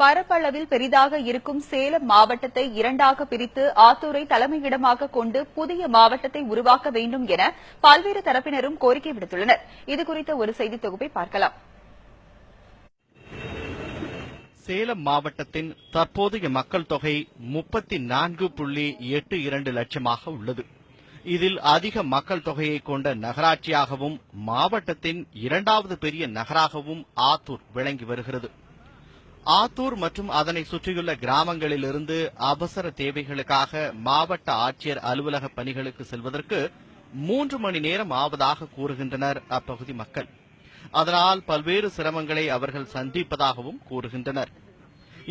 பரப்பளவில் பெரிதாக இருக்கும் சேலம் மாவட்டத்தை இரண்டாக பிரித்து ஆத்தூரை தலைமையிடமாக கொண்டு புதிய மாவட்டத்தை உருவாக்க வேண்டும் என பல்வேறு தரப்பினரும் கோரிக்கை விடுத்துள்ளனர். இதுகுறித்த ஒரு செய்தி தொகுப்பை பார்க்கலாம். சேலம் மாவட்டத்தின் தற்போதைய மக்கள் தொகை 34.82 லட்சமாக உள்ளது. இதில் அதிக மக்கள் தொகையை கொண்ட நகராட்சியாகவும் மாவட்டத்தின் இரண்டாவது பெரிய நகராகவும் ஆத்தூர் விளங்கி வருகிறது. ஆத்தூர் மற்றும் அதனை சுற்றியுள்ள கிராமங்களிலிருந்து அவசர தேவைகளுக்காக மாவட்ட ஆட்சியர் அலுவலக பணிகளுக்கு செல்வதற்கு 3 மணி நேரம் ஆவதாக கூறுகின்றனர் அப்பகுதி மக்கள். அதனால் பல்வேறு சிரமங்களை அவர்கள் சந்திப்பதாகவும் கூறுகின்றனர்.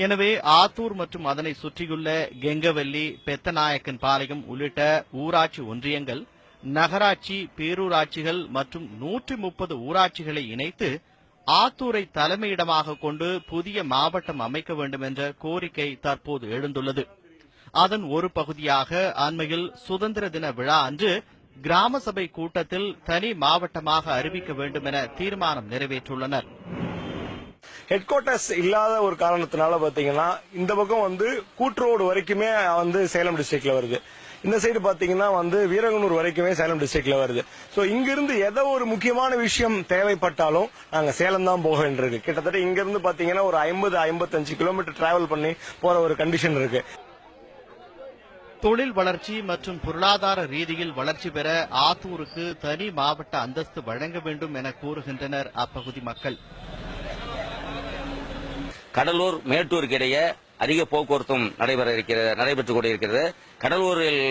எனவே ஆத்தூர் மற்றும் அதனை சுற்றியுள்ள கெங்கவல்லி, பெத்தநாயக்கன் பாளையம் உள்ளிட்ட ஊராட்சி ஒன்றியங்கள், நகராட்சி, பேரூராட்சிகள் மற்றும் 130 ஊராட்சிகளை இணைத்து ஆத்தூரை தலைமையிடமாக கொண்டு புதிய மாவட்டம் அமைக்க வேண்டும் என்ற கோரிக்கை தற்போது எழுந்துள்ளது. அதன் ஒரு பகுதியாக அண்மையில் சுதந்திர தின விழா அன்று கிராம சபை கூட்டத்தில் தனி மாவட்டமாக அறிவிக்க வேண்டும் என தீர்மானம் நிறைவேற்றியுள்ளனர். ஹெட் குவார்டர்ஸ் இல்லாத ஒரு காரணத்தினால பாத்தீங்கன்னா இந்த பக்கம் கூட்டுரோடு வரைக்குமே சேலம் டிஸ்ட்ரிக்ட்ல வருது. இந்த சைடு பாத்தீங்கன்னா வீரகனூர் வரைக்குமே சேலம் டிஸ்ட்ரிக்ட்ல வருது. சோ இங்கிருந்து ஏதோ ஒரு முக்கியமான விஷயம் தேவைப்பட்டாலும் நாங்க சேலம் தான் போக வேண்டியிருக்கு. கிட்டத்தட்ட இங்கிருந்து பாத்தீங்கன்னா ஒரு 50-55 கிலோமீட்டர் டிராவல் பண்ணி போற ஒரு கண்டிஷன் இருக்கு. தொழில் வளர்ச்சி மற்றும் பொருளாதார ரீதியில் வளர்ச்சி பெற ஆத்தூருக்கு தனி மாவட்ட அந்தஸ்து வழங்க வேண்டும் என கூறுகின்றனர் அப்பகுதி மக்கள். கடலூர் மேட்டூருக்கு இடையே அதிக போக்குவரத்தும் நடைபெற்றுக் கொண்டிருக்கிறது. கடலூரில்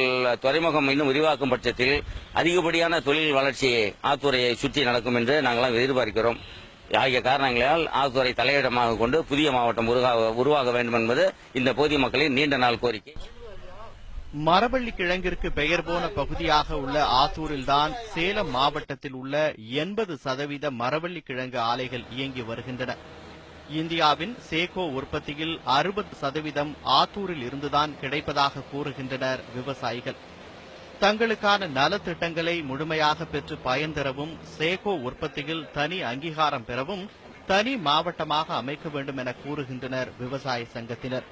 துறைமுகம் இன்னும் விரிவாக்கும் பட்சத்தில் அதிகப்படியான தொழில் வளர்ச்சி ஆத்தூரை சுற்றி நடக்கும் என்று நாங்கள் எதிர்பார்க்கிறோம். ஆகிய காரணங்களால் ஆத்தூரை தலையிடமாக கொண்டு புதிய மாவட்டம் உருவாக வேண்டும் என்பது இந்த பகுதி மக்களின் நீண்ட நாள் கோரிக்கை. மரவள்ளி கிழங்கிற்கு பெயர் போன பகுதியாக உள்ள ஆத்தூரில்தான் சேலம் மாவட்டத்தில் உள்ள 80% மரவள்ளி கிழங்கு ஆலைகள் இயங்கி வருகின்றன. இந்தியாவின் சேகோ உற்பத்தியில் 60% ஆத்தூரில் இருந்துதான் கிடைப்பதாக கூறுகின்றனர் விவசாயிகள். தங்களுக்கான நலத்திட்டங்களை முழுமையாக பெற்று பயன் தரவும், சேகோ உற்பத்தியில் தனி அங்கீகாரம் பெறவும் தனி மாவட்டமாக அமைக்க வேண்டும் என கூறுகின்றனர் விவசாய சங்கத்தினர்.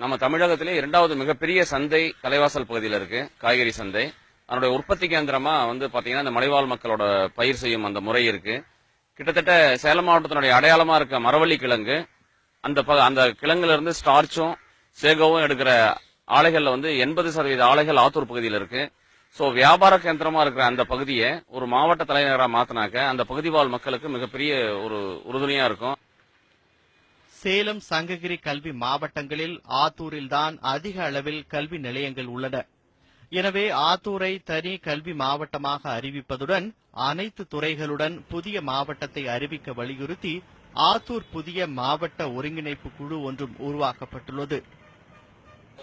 நம்ம தமிழகத்திலே இரண்டாவது மிகப்பெரிய சந்தை தலைவாசல் பகுதியில் இருக்கு, காய்கறி சந்தை. அதனுடைய உற்பத்தி கேந்திரமா பாத்தீங்கன்னா இந்த மலைவாழ் மக்களோட பயிர் செய்யும் அந்த முறை இருக்கு. கிட்டத்தட்ட சேலம் மாவட்டத்தினுடைய அடையாளமா இருக்க மரவள்ளி கிழங்கு, அந்த கிழங்குல இருந்து ஸ்டார்ச்சும் சேகோவும் எடுக்கிற ஆலைகள்ல 80% ஆலைகள் ஆத்தூர் பகுதியில் இருக்கு. சோ வியாபார கேந்திரமா இருக்கிற அந்த பகுதியை ஒரு மாவட்ட தலைநகராக மாத்தினாக்க அந்த பகுதி வாழ் மக்களுக்கு மிகப்பெரிய ஒரு உறுதுணையா இருக்கும். சேலம், சங்ககிரி கல்வி மாவட்டங்களில் ஆத்தூரில்தான் அதிக அளவில் கல்வி நிலையங்கள் உள்ளன. எனவே ஆத்தூரை தனி கல்வி மாவட்டமாக அறிவிப்பதுடன் அனைத்து துறைகளுடன் புதிய மாவட்டத்தை அறிவிக்க வலியுறுத்தி ஆத்தூர் புதிய மாவட்ட ஒருங்கிணைப்பு குழு ஒன்றும் உருவாக்கப்பட்டுள்ளது.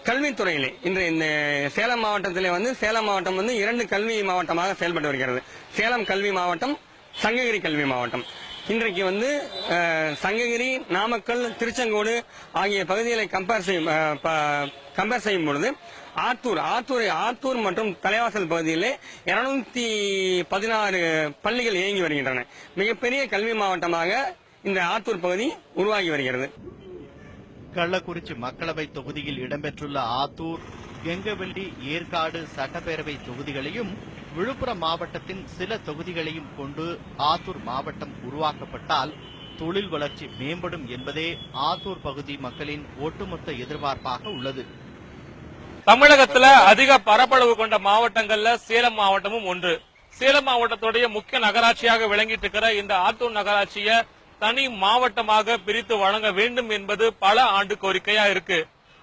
கல்வித்துறையிலே இன்று இந்த சேலம் மாவட்டத்திலே சேலம் மாவட்டம் 2 கல்வி மாவட்டமாக செயல்பட்டு வருகிறது. சேலம் கல்வி மாவட்டம், சங்ககிரி கல்வி மாவட்டம். இன்றைக்கு சங்ககிரி, நாமக்கல், திருச்செங்கோடு ஆகிய பகுதிகளை கம்பேர் செய்யும் பொழுது ஆத்தூர் மற்றும் தலைவாசல் பகுதியிலே 216 பள்ளிகள் இயங்கி வருகின்றன. மிகப்பெரிய கல்வி மாவட்டமாக இந்த ஆத்தூர் பகுதி உருவாகி வருகிறது. கள்ளக்குறிச்சி மக்களவை தொகுதியில் இடம்பெற்றுள்ள ஆத்தூர், கெங்கவல்லி, ஏற்காடு சட்டப்பேரவை தொகுதிகளையும் விழுப்புரம் மாவட்டத்தின் சில தொகுதிகளையும் கொண்டு ஆத்தூர் மாவட்டம் உருவாக்கப்பட்டால் தொழில் வளர்ச்சி மேம்படும் என்பதே ஆத்தூர் பகுதி மக்களின் ஒட்டுமொத்த எதிர்பார்ப்பாக உள்ளது. தமிழகத்துல அதிக பரப்பளவு கொண்ட மாவட்டங்கள்ல சேலம் மாவட்டமும் ஒன்று. சேலம் மாவட்டத்துடைய முக்கிய நகராட்சியாக விளங்கிட்டு இருக்கிற இந்த ஆத்தூர் நகராட்சியை தனி மாவட்டமாக பிரித்து வழங்க வேண்டும் என்பது பல ஆண்டு கோரிக்கையா இருக்கு.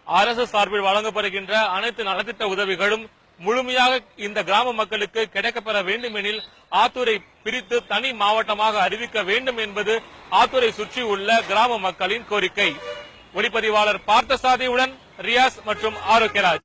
அரசு சார்பில் வழங்கப்படுகின்ற அனைத்து நலத்திட்ட உதவிகளும் முழுமையாக இந்த கிராம மக்களுக்கு கிடைக்கப்பெற வேண்டும் எனில் ஆத்தூரை பிரித்து தனி மாவட்டமாக அறிவிக்க வேண்டும் என்பது ஆத்தூரை சுற்றி உள்ள கிராம மக்களின் கோரிக்கை. ஒளிப்பதிவாளர் பார்த்தசாதியுடன் ரியாஸ் மற்றும் ஆரோக்கியராஜ்.